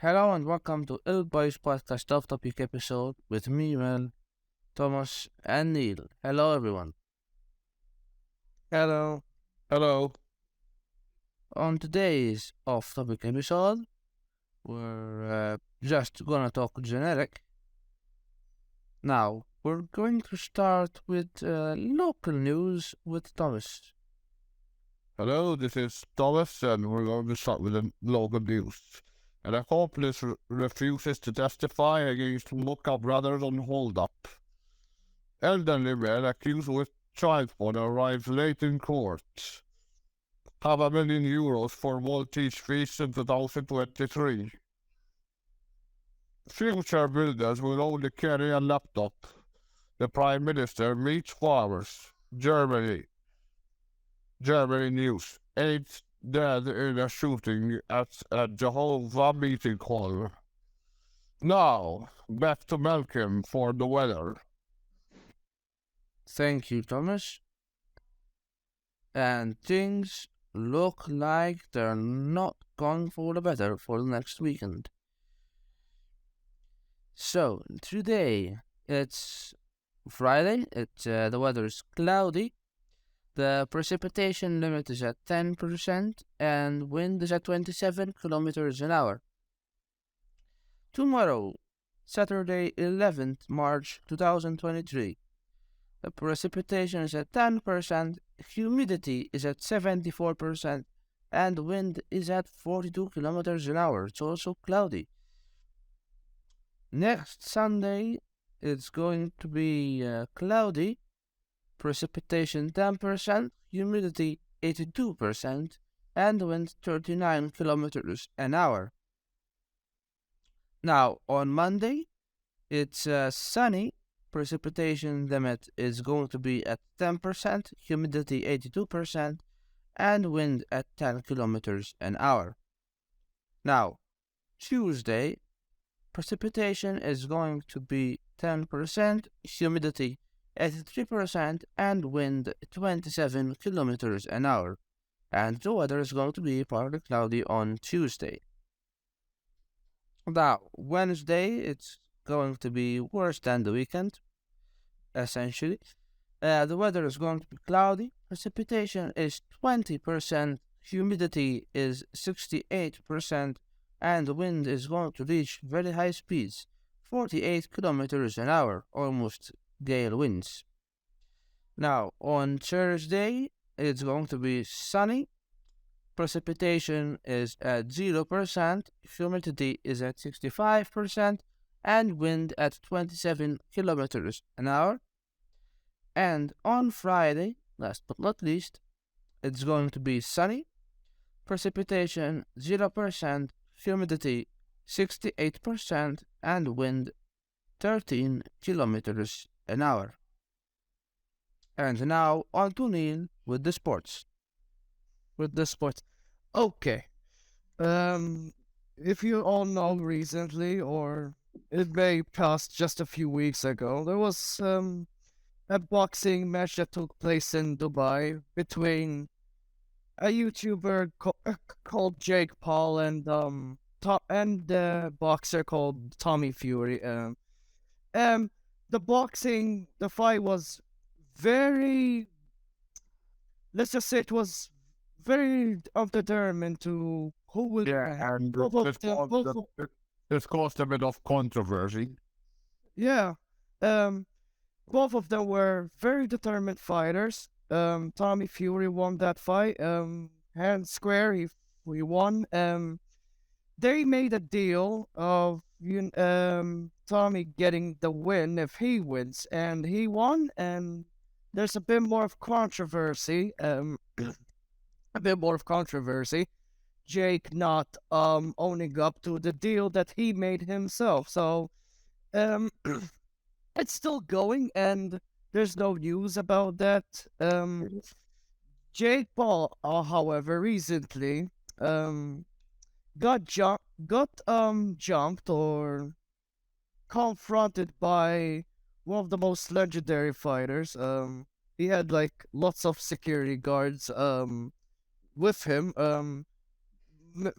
Hello and welcome to Boyz podcast off-topic episode with me, Mel, Thomas, and Neil. Hello, everyone. Hello. Hello. On today's off-topic episode, we're just gonna talk generic. Now, we're going to start with local news with Thomas. Hello, this is Thomas, and we're going to start with the local news. An accomplice refuses to testify against mock-up rather than hold-up. Elderly man accused with child porn arrives late in court. Have €1 million for Maltese fees in 2023. Future builders will only carry a laptop. The Prime Minister meets farmers. Germany news. 8 dead in a shooting at a Jehovah meeting hall. Now, back to Malcolm for the weather. Thank you, Thomas. And things look like they're not going for the better for the next weekend. So, today it's Friday, the weather is cloudy, the precipitation limit is at 10%, and wind is at 27 kilometers an hour. Tomorrow, Saturday 11th March 2023, the precipitation is at 10%, humidity is at 74%, and wind is at 42 kilometers an hour. It's also cloudy. Next Sunday, it's going to be cloudy, precipitation 10%, humidity 82%, and wind 39 kilometers an hour. Now, on Monday, it's sunny, precipitation limit is going to be at 10%, humidity 82%, and wind at 10 kilometers an hour. Now, Tuesday, precipitation is going to be 10%, humidity 83%, and wind 27 kilometers an hour. And the weather is going to be partly cloudy on Tuesday. Now, Wednesday, it's going to be worse than the weekend, essentially. The weather is going to be cloudy, precipitation is 20%, humidity is 68%, and the wind is going to reach very high speeds, 48 kilometers an hour, almost gale winds. Now, on Thursday, it's going to be sunny, precipitation is at 0%, humidity is at 65%, and wind at 27 kilometers an hour. And on Friday, last but not least, it's going to be sunny, precipitation 0%, humidity 68%, and wind 13 kilometers an hour. And now on to Neil with the sports. Okay. If you all know recently, or it may past just a few weeks ago, there was a boxing match that took place in Dubai between a YouTuber called Jake Paul and a boxer called Tommy Fury. The fight was very, let's just say it was very determined to who will And both of them, this caused a bit of controversy. yeah, both of them were very determined fighters. Tommy Fury won that fight. Hand square, he won. They made a deal of Tommy getting the win if he wins, and he won. And there's a bit more of controversy. A bit more of controversy. Jake not owning up to the deal that he made himself. So it's still going, and there's no news about that. Jake Paul, however, recently got jumped or confronted by one of the most legendary fighters. He had like lots of security guards with him.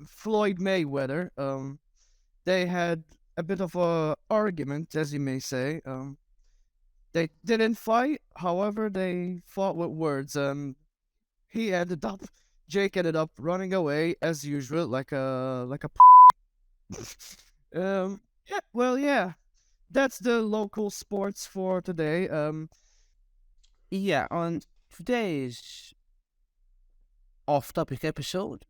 Floyd Mayweather. they had a bit of a argument, as you may say. They didn't fight, however, they fought with words. He ended up, Jake ended up running away as usual, like a. Yeah, well, yeah, that's the local sports for today. Yeah, on today's off-topic episode,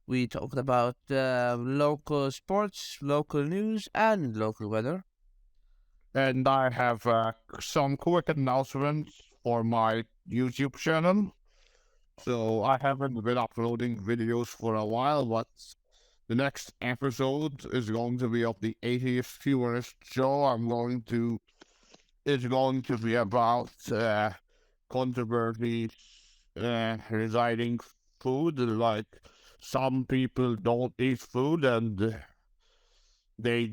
we talked about local sports, local news, and local weather. And I have some quick announcements for my YouTube channel. So I haven't been uploading videos for a while, but the next episode is going to be of the 80th Humorist Show. It's going to be about controversy residing food. Like some people don't eat food, and they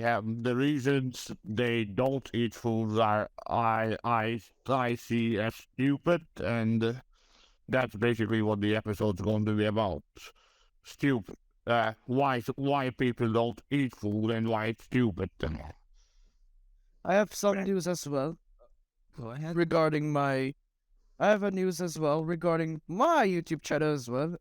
have the reasons they don't eat food are I see as stupid, and that's basically what the episode's going to be about. Stupid. Why people don't eat food and why it's stupid. I have some news as well Go ahead. regarding my. I have a news as well regarding my YouTube channel as well.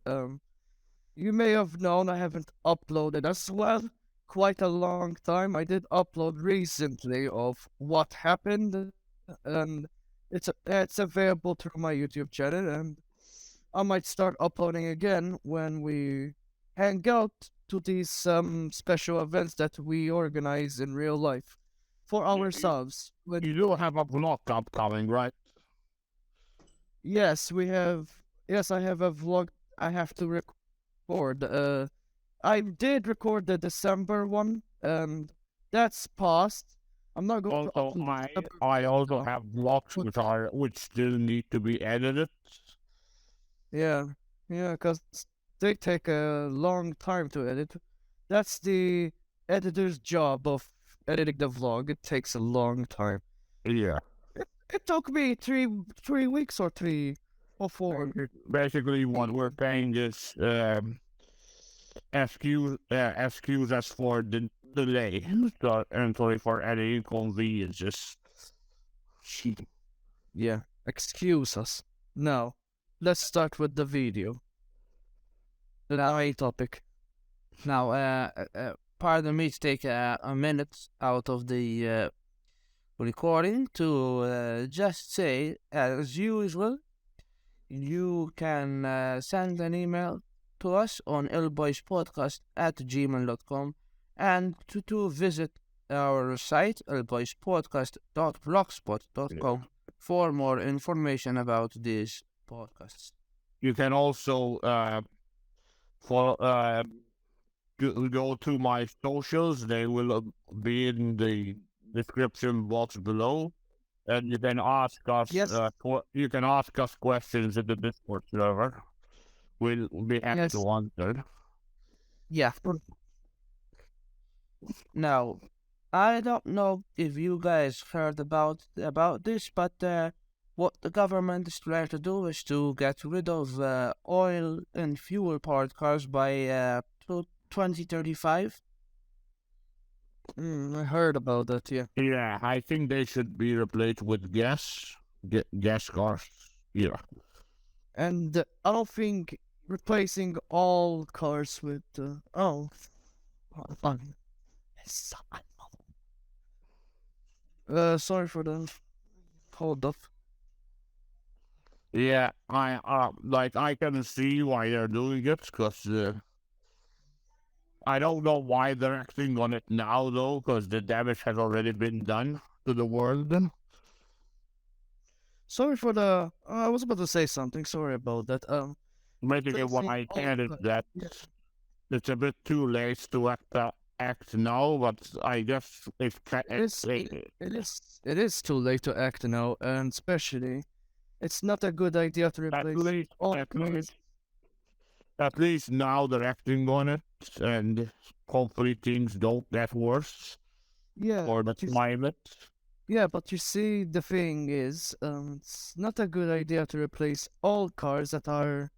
You may have known I haven't uploaded as well quite a long time. I did upload recently of what happened, and it's available through my YouTube channel, and I might start uploading again when we hang out to these special events that we organize in real life for ourselves. You do have a vlog upcoming, right? Yes, we have. Yes, I have a vlog I have to record. I did record the December one, and that's past. I'm not going to Also, upload December I also now. have vlogs which still need to be edited. Yeah, yeah, because they take a long time to edit. That's the editor's job of editing the vlog. It takes a long time. Yeah. It took me three weeks or 3 or 4. Basically, what we're paying is excuse us for the delay. So, and sorry for any inconveniences. Yeah, excuse us. Now, let's start with the video. The main topic. Now, pardon me to take a minute out of the recording to just say, as usual, you can send an email to us on illboyspodcast@gmail.com and to visit our site illboyspodcast.blogspot.com for more information about these podcasts. You can also go to my socials. They will be in the description box below, and you can ask us. Yes. You can ask us questions in the Discord server. We'll be happy Yes. to answer. Yeah. Now, I don't know if you guys heard about this, but what the government is trying to do is to get rid of oil and fuel-powered cars by 2035. I heard about that, yeah. Yeah, I think they should be replaced with gas cars. Yeah. And I don't think replacing all cars with fun. Sorry for the hold up. Yeah, I can see why they're doing it, because I don't know why they're acting on it now though, because the damage has already been done to the world. Sorry for the. I was about to say something. Sorry about that. Basically, what replacing I all can is cars. that Yeah. it's a bit too late to act now, but I guess it's It is too late to act now, and especially, it's not a good idea to at replace least all at cars. least at least now they're acting on it, and hopefully things don't get worse Yeah, for the but you climate. Yeah, but you see, the thing is, it's not a good idea to replace all cars that are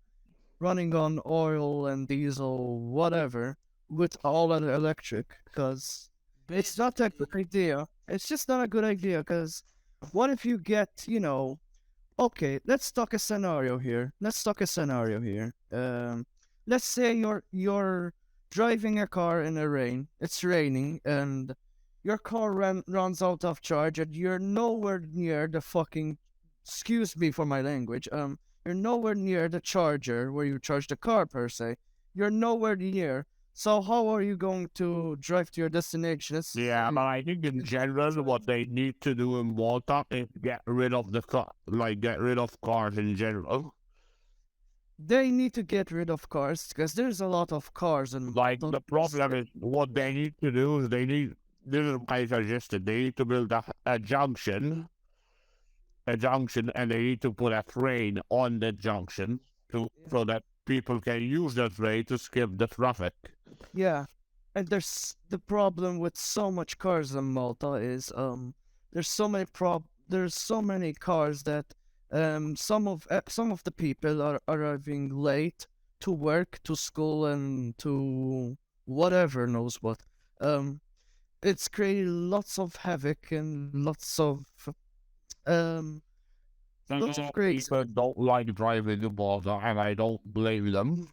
running on oil and diesel, whatever, with all other electric, because it's not a good idea. It's just not a good idea, because what if you get, okay, let's talk a scenario here. Let's say you're driving a car in the rain. It's raining, and your car runs out of charge, and you're nowhere near the fucking. Excuse me for my language. You're nowhere near the charger where you charge the car per se. You're nowhere near. So how are you going to drive to your destination? Yeah, but I think in general, what they need to do in Malta is get rid of the car, like get rid of cars in general. They need to get rid of cars because there's a lot of cars and Like the problem is what they need to do is this is my suggestion. They need to build a junction, and they need to put a train on the junction so that people can use the train to skip the traffic. Yeah, and there's the problem with so much cars in Malta is there's so many cars that some of the people are arriving late to work, to school, and to whatever knows what. It's created lots of havoc and um lots of crazy. People don't like driving in Malta, and I don't blame them.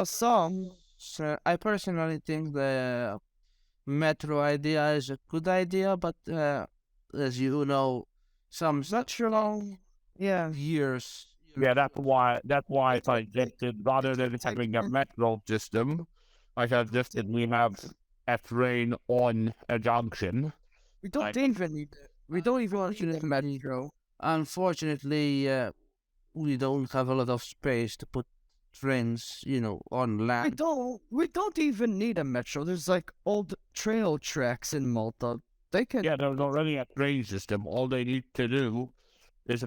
Some So I personally think the metro idea is a good idea, but as you know, some natural yeah. years. Yeah, that's why I suggested rather than having a metro system, I suggested we have a train on a junction. We don't even need it. We don't even want to need metro. Unfortunately, we don't have a lot of space to put trains, on We land. don't even need a metro. There's like old trail tracks in Malta. They can Yeah, there's already a train system. All they need to do is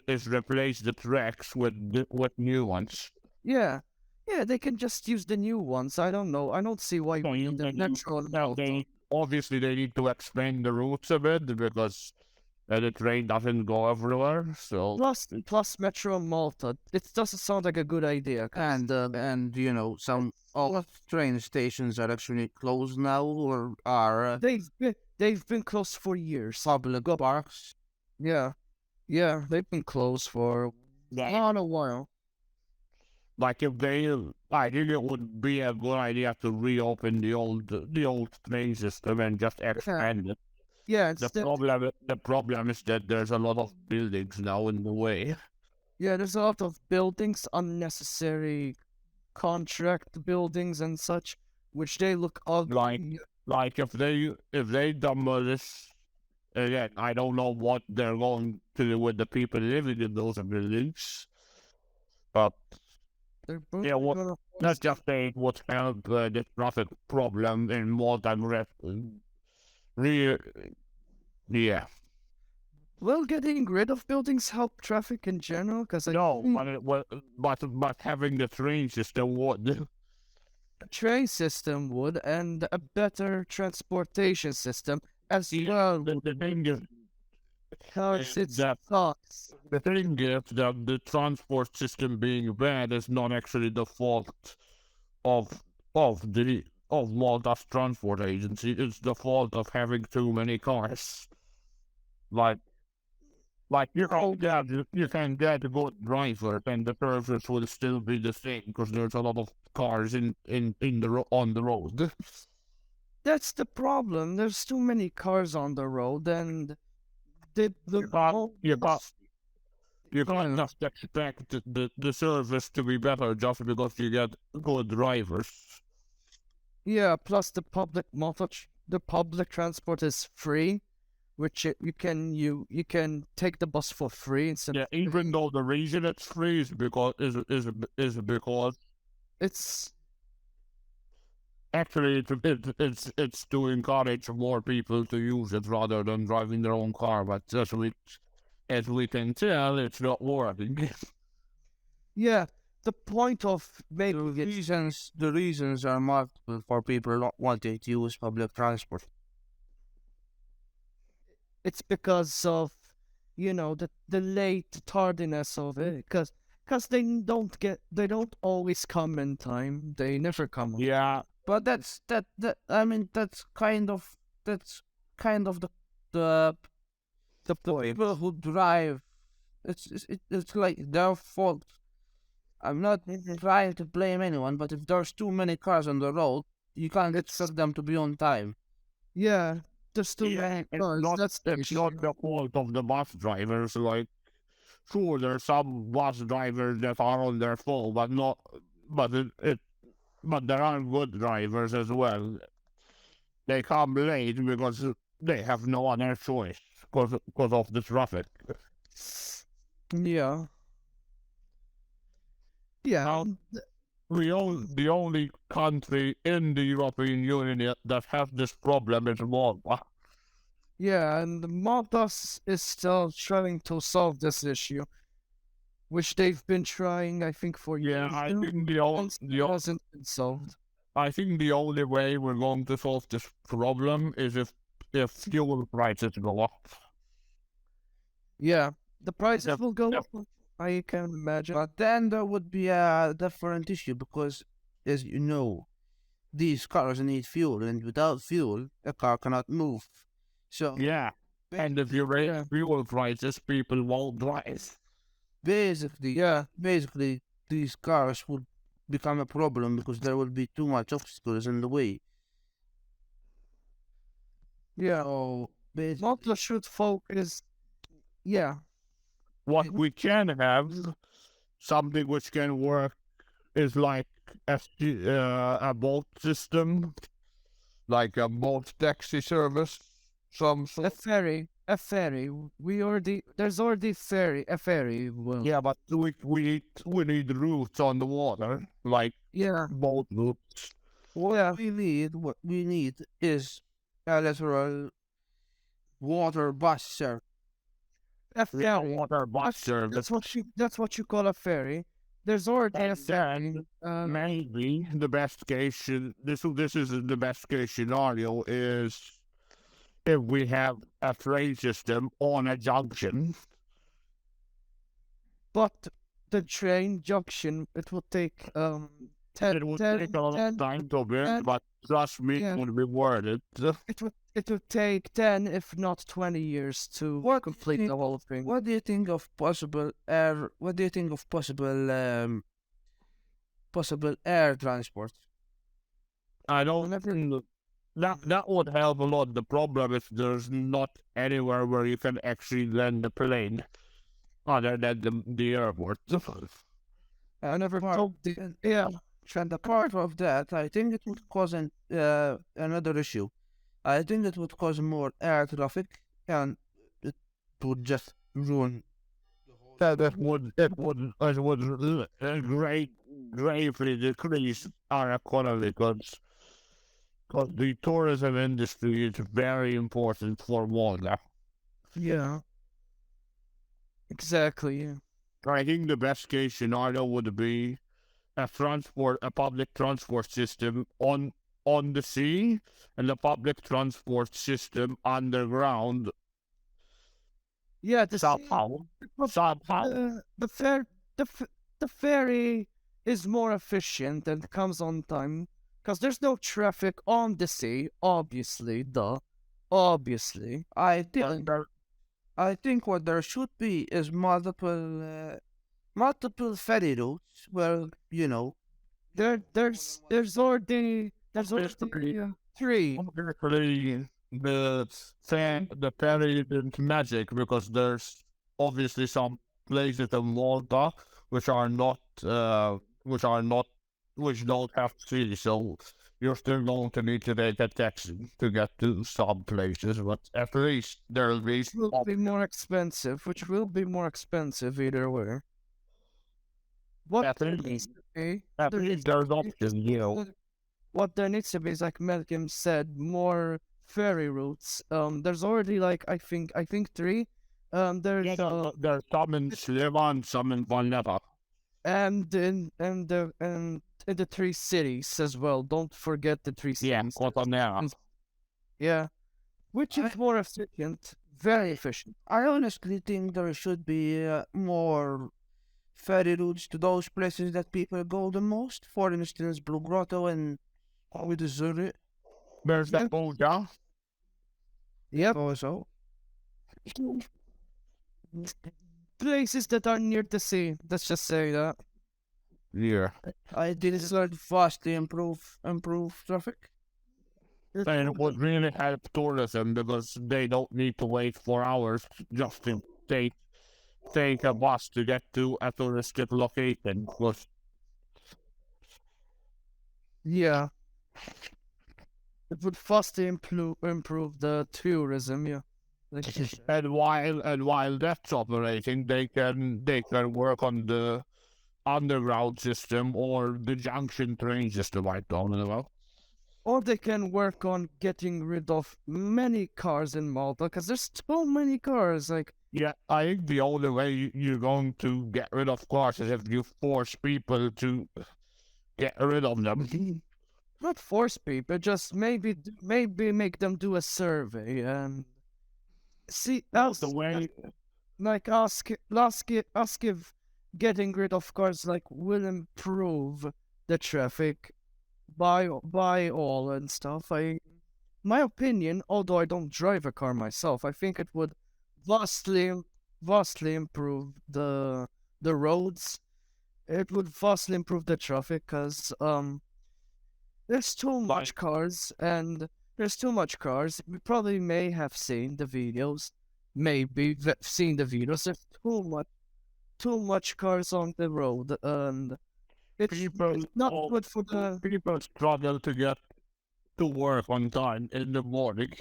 is replace the tracks with new ones. yeah. Yeah, they can just use the new ones. I don't know. I don't see why No, we you need a can metro in now Malta. obviously they need to expand the routes a bit because the train doesn't go everywhere. So Plus metro in Malta. It doesn't sound like a good idea. And some all of train stations are actually closed now or are They've been closed for years. public parks. Yeah. Yeah, they've been closed for yeah, a while. like I think it would be a good idea to reopen the old train system and just expand it. Yeah, The problem is that there's a lot of buildings now in the way. yeah, there's a lot of buildings, unnecessary contract buildings and such, which they look ugly. Like if they demolish again, I don't know what they're going to do with the people living in those buildings, but They're both yeah, what gonna let's just say it would help the traffic problem in more than re- yeah. Well, getting rid of buildings help traffic in general, because No, but having the train system would. a train system would, and a better transportation system as well. The thing is, Because it that sucks. the thing is that the transport system being bad is not actually the fault of of Malta's transport agency. It's the fault of having too many cars. Like you can get a good driver and the service will still be the same because there's a lot of cars on the road. That's the problem. There's too many cars on the road, and the You can't just expect the service to be better just because you get good drivers. yeah. Plus, the public transport is free, which you can take the bus for free instead. Yeah, even though the reason it's free is because It's actually it's to encourage more people to use it rather than driving their own car. But as we can tell, it's not working. yeah. The point of The making it reasons are multiple for people not wanting to use public transport. it's because of the late tardiness of it, because Because they don't always come in time. They never come on. Yeah, But that I mean that's kind of the The the point. people who drive. It's like their fault. I'm not trying to blame anyone, but if there's too many cars on the road, you can't expect them to be on time. Yeah, there's too yeah, many it's cars. not That's the it's not issue. the fault of the bus drivers. Like, sure, there's some bus drivers that are on their phone, but not, but but there are good drivers as well. They come late because they have no other choice because of the traffic. Yeah. Yeah. Now, the only country in the European Union that has this problem is Malta. Yeah, and Malta is still trying to solve this issue, which they've been trying, I think, for Yeah, years I now, think and still hasn't been solved. I think the only way we're going to solve this problem is if fuel prices go up. Yeah, the prices If, will go if up. I can imagine. But then there would be a different issue because, as you know, these cars need fuel, and without fuel, a car cannot move. So yeah, and if you raise Yeah. fuel prices, people won't drive. basically, Yeah, basically, these cars would become a problem because there will be too much obstacles in the way. yeah. So basically, Malta should focus. Yeah, What we can have, something which can work, is like a boat system, like a boat taxi service, some a sort. ferry. A ferry. There's already a ferry. Well, Yeah, but we need routes on the water, like yeah, boat routes. yeah. what we need is a literal water bus service. A Yeah, ferry. water bus That's service. that's what you call a ferry. There's already a And ferry. then maybe the best case this is the best case scenario is if we have a train system on a junction. But the train junction, it will take 10, It would 10, take a lot 10 of time to build, 10 but trust me, yeah. it would be worth it. it would take 10 if not 20 years to What do you complete think the whole thing. What do you think of possible air? What do you think of possible air transport? I don't Whenever- think that would help a lot. The problem is there's not anywhere where you can actually land the plane other than the airport. I never Part- told the and- yeah. And apart of that, I think it would cause another issue. I think it would cause more air traffic, and it would just ruin. That would gravely decrease our economy because the tourism industry is very important for Malta. Yeah. Exactly. Yeah. I think the best case scenario would be a public transport system on the sea and a public transport system underground Yeah, somehow. Somehow. the fair the ferry is more efficient and comes on time because there's no traffic on the sea. Obviously, obviously. I think what there should be is multiple ferry routes where There's already three. Obviously, the ferry isn't magic because there's obviously some places in Malta which are not which don't have sea, so you're still going to need to take a taxi to get to some places, but at least there'll be Which will be more expensive. Which will be more expensive either way. What at there least, needs to be, at there least needs to there's be- options, you know. what there needs to be is like Malcolm said, more ferry routes. There's already like I think three. There's There's some in Slivan, some in Valletta. and in the three cities as well. Don't forget the three Yeah, cities. Cotonera. Yeah, which is more efficient, very efficient. I honestly think there should be more ferry routes to those places that people go the most. For instance, Blue Grotto and with the Zurich. There's Yep. that Buddha. Yep. Also, Places that are near the sea. Let's just say that. Yeah. I did it like vastly improve traffic. And it would really help tourism because they don't need to wait 4 hours just to take a bus to get to a touristic location. Because Yeah. It would vastly improve the tourism, yeah. Like you said. and while that's operating, they can work on the underground system or the junction train system. I don't know. Or they can work on getting rid of many cars in Malta, because there's so many cars. Like, Yeah, I think the only way you're going to get rid of cars is if you force people to get rid of them. not force people, just maybe make them do a survey and see ask The way like ask if getting rid of cars like will improve the traffic by all and stuff. My opinion, although I don't drive a car myself, I think it would vastly improve the roads. It would vastly improve the traffic because there's too much cars and there's too much cars. We probably may have seen the videos, seen the videos. There's too much cars on the road, and it's not good for the. people struggle to get to work on time in the morning.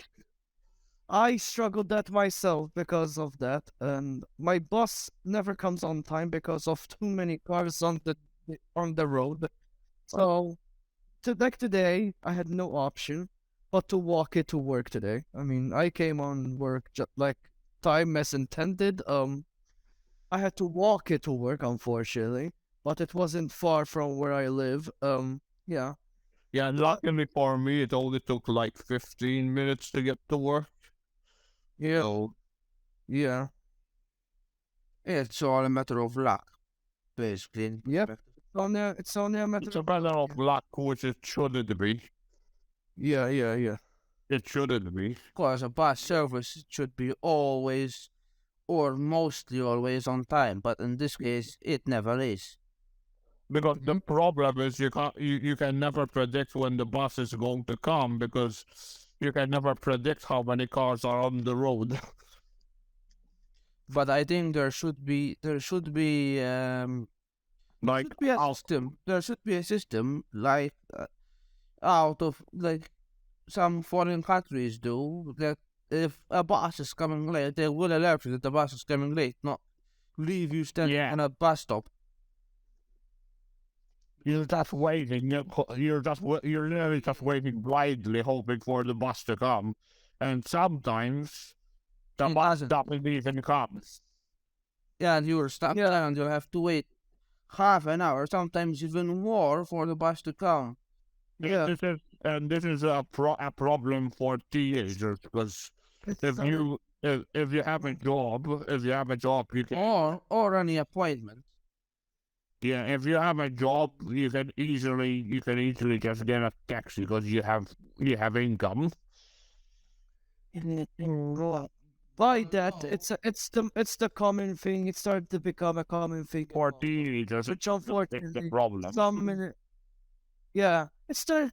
I struggled that myself because of that, and my bus never comes on time because of too many cars on the road. So, like today, I had no option but to walk it to work today. I mean, I came on work just like time as intended. I had to walk it to work, unfortunately, but it wasn't far from where I live. Yeah, Yeah, luckily for me, it only took like 15 minutes to get to work. yeah, So yeah, It's all a matter of luck, basically. in Yep. perspective. it's only a matter. it's a matter of luck, which it shouldn't be. Yeah, yeah, yeah. It shouldn't be. Of course, a bus service should be always or mostly always on time, but in this case, it never is. Because the problem is you can never predict when the bus is going to come because you can never predict how many cars are on the road. But I think there should be Like should be a how- system. There should be a system like out of like some foreign countries do that if a bus is coming late, they will alert you that the bus is coming late, not leave you standing Yeah. on a bus stop. You're just waiting. You're literally just waiting blindly, hoping for the bus to come, and sometimes the It bus doesn't. doesn't even come. Yeah, and you're stuck there and you'll have to wait half an hour, sometimes even more, for the bus to come. Yeah. This is a problem for teenagers because if you have a job, you can Or any appointment. if you have a job, you can easily just get a taxi because you have income. By that, it's the common thing. It started to become a common thing. For teenagers, Which it's the unfortunately, problem. yeah, it started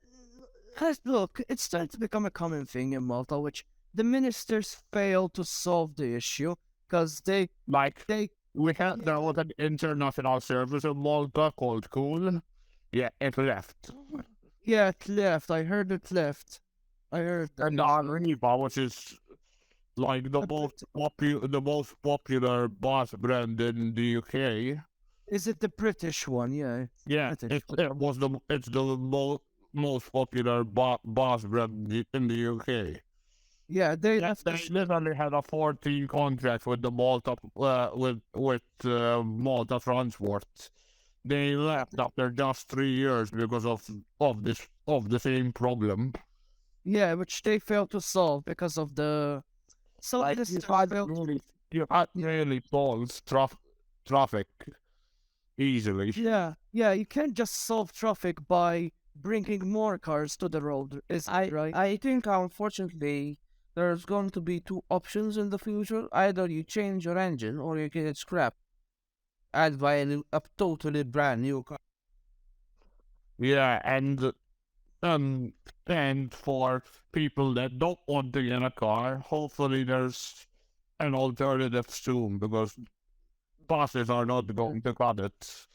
to become a common thing in Malta, which the ministers failed to solve the issue because Like they there was an international service in Malta called Cool. Yeah, it left. it left. I heard it left. I heard that. And Arriva, which is like the most popular bus brand in the UK. Is it the British one? Yeah. Yeah, British. it's the most popular bus brand in the UK. Yeah, they They literally had a 14 contract with the Malta Malta Transport. They left after just 3 years because of the same problem. Yeah, which they failed to solve because of the. So Like this you failed. had really false traffic. easily. Yeah, you can't just solve traffic by bringing more cars to the road, is I it right? I think unfortunately there's going to be two options in the future. Either you change your engine or you get it scrapped and buy a totally brand new car. Yeah, um, and for people that don't want to get a car, hopefully there's an alternative soon because buses are not going to cut it.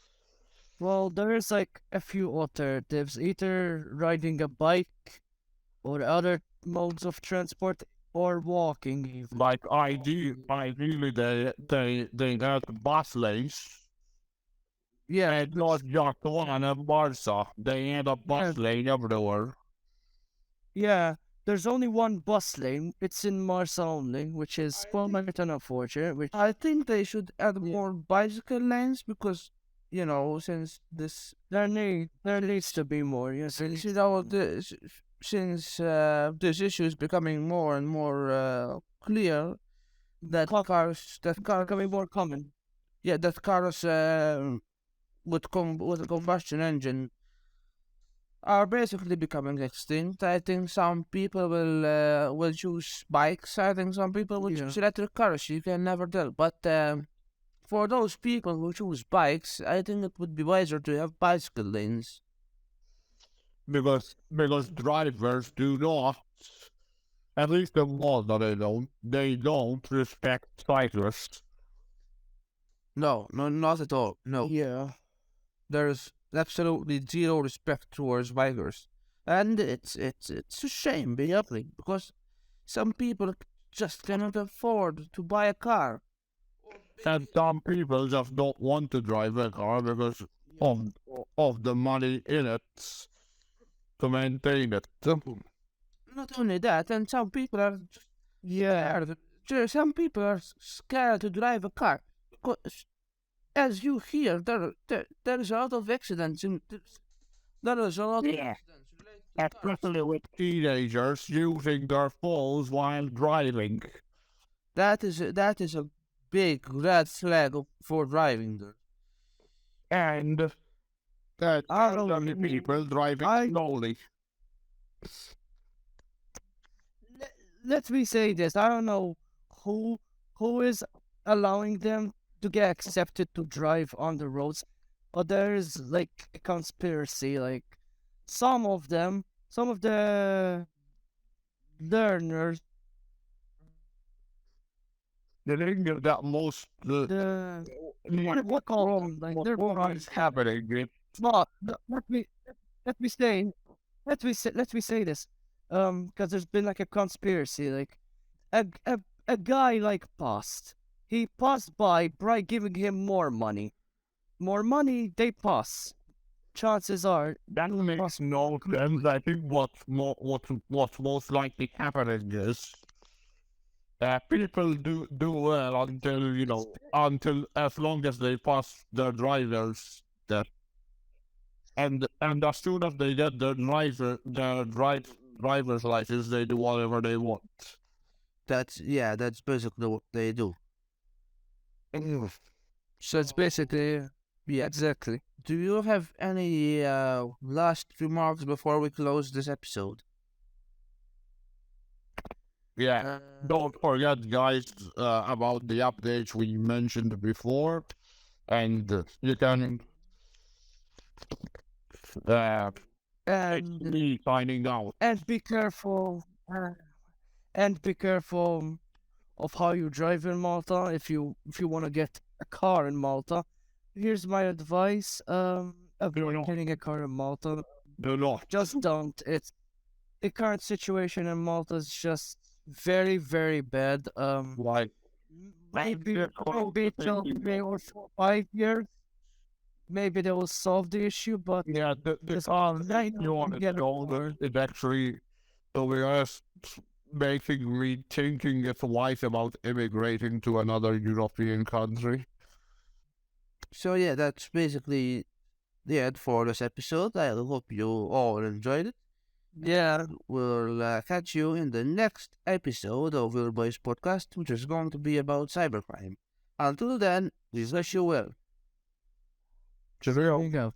Well, there's like a few alternatives, either riding a bike or other modes of transport or walking even. Like ideally they got bus lanes Yeah, and not just one in Barca. They had a Yeah, bus lane everywhere. yeah. There's only one bus lane. It's in Marsa only, which is quite unfortunate. Which I think they should add Yeah. more bicycle lanes because, since this, there needs to be more. Yes, since this issue is becoming more and more clear that cars, becoming more common. yeah, that cars with a combustion engine are basically becoming extinct. I think some people will choose bikes. I think some people will Yeah. choose electric cars. You can never tell. But for those people who choose bikes, I think it would be wiser to have bicycle lanes. Because drivers do not, at least the Malta they don't respect cyclists. No, no, not at all. No, Yeah. there's absolutely zero respect towards bikers, and it's a shame, basically, because some people just cannot afford to buy a car. And some people just don't want to drive a car because of of the money in it to maintain it. Not only that, and some people are Yeah. scared. Some people are scared to drive a car because, as you hear, there is a lot of accidents. There is a lot of Yeah. accidents related to cars. Especially with teenagers using their phones while driving. That is a big red flag for driving there. And I don't elderly people driving I slowly. let me say this. I don't know who who is allowing them to get accepted to drive on the roads, but there is like a conspiracy. Like some of the learners, The thing is that most the what call them? Like they're what is happening? smart. Let me say let me say this. Because there's been like a conspiracy. Like a a, a guy like passed. He passed by giving him more money. More money, they pass. Chances are, That makes no sense. I think what's most likely happening is people do well until until as long as they pass their drivers that and as soon as they get their driver's license they do whatever they want. That's basically what they do. so it's basically, yeah, exactly. Do you have any last remarks before we close this episode? Yeah. Don't forget, guys, about the updates we mentioned before, and you can uh, And me signing out. and be careful. And be careful of how you drive in Malta. If you want to get a car in Malta, here's my advice. Avoid not. getting a car in Malta. Do not. Just don't. It's the current situation in Malta is just very, very bad. Like, Maybe Yeah, maybe it'll be 5 years. Maybe they will solve the issue, but yeah, the just car right you want to go is actually, to be honest, making me thinking twice about immigrating to another European country. So yeah, that's basically the end for this episode. I hope you all enjoyed it. yeah. We'll catch you in the next episode of your boys podcast, which is going to be about cybercrime. Until then, we wish you well. Cheerio. There you go.